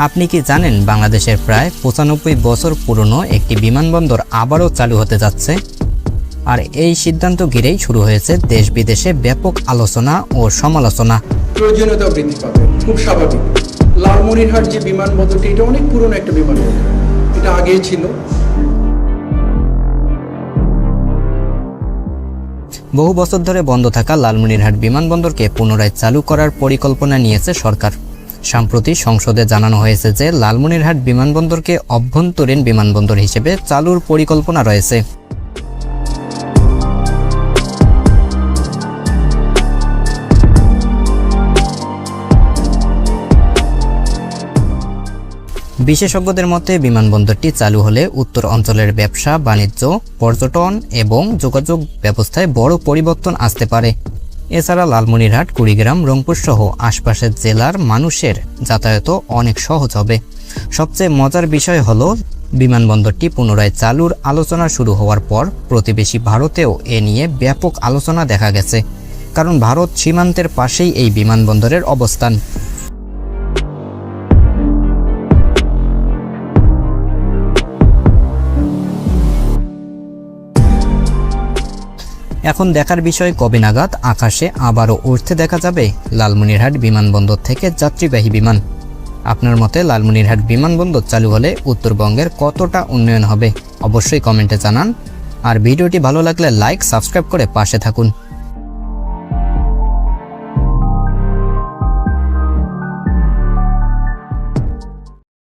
আপনি কি জানেন বাংলাদেশের প্রায় ৯৫ বছর পুরনো একটি বিমানবন্দর আবারও চালু হতে যাচ্ছে? আর এই সিদ্ধান্ত ঘিরেই শুরু হয়েছে দেশ বিদেশে ব্যাপক আলোচনা ও সমালোচনা। প্রয়োজনীয়তা বৃদ্ধি পাবে, খুব স্বাভাবিক। লালমনিরহাট যে বিমানবন্দরটি, এটা অনেক পুরনো একটা বিমানবন্দর, এটা আগেই ছিল। বহু বছর ধরে বন্ধ থাকা লালমনিরহাট বিমানবন্দরকে পুনরায় চালু করার পরিকল্পনা নিয়েছে সরকার। সম্প্রতি সংসদে জানানো হয়েছে যে লালমনিরহাট বিমানবন্দরকে অভ্যন্তরীণ বিমানবন্দর হিসেবে চালুর পরিকল্পনা রয়েছে। বিশেষজ্ঞদের মতে বিমানবন্দরটি চালু হলে উত্তর অঞ্চলের ব্যবসা বাণিজ্য, পর্যটন এবং যোগাযোগ ব্যবস্থায় বড় পরিবর্তন আসতে পারে। এছাড়া লালমনিরহাট, কুড়িগ্রাম, রংপুর সহ আশপাশের জেলার মানুষের যাতায়াতও অনেক সহজ হবে। সবচেয়ে মজার বিষয় হলো বিমানবন্দরটি পুনরায় চালুর আলোচনা শুরু হওয়ার পর প্রতিবেশী ভারতেও এ নিয়ে ব্যাপক আলোচনা দেখা গেছে, কারণ ভারত সীমান্তের পাশেই এই বিমানবন্দরের অবস্থান। এখন দেখার বিষয় কবে নাগাদ আকাশে আবারও উঠতে দেখা যাবে লালমনিরহাট বিমানবন্দর থেকে যাত্রীবাহী বিমান। আপনার মতে লালমনিরহাট বিমানবন্দর চালু হলে উত্তরবঙ্গের কতটা উন্নয়ন হবে অবশ্যই কমেন্টে জানান। আর ভিডিওটি ভালো লাগলে লাইক, সাবস্ক্রাইব করে পাশে থাকুন।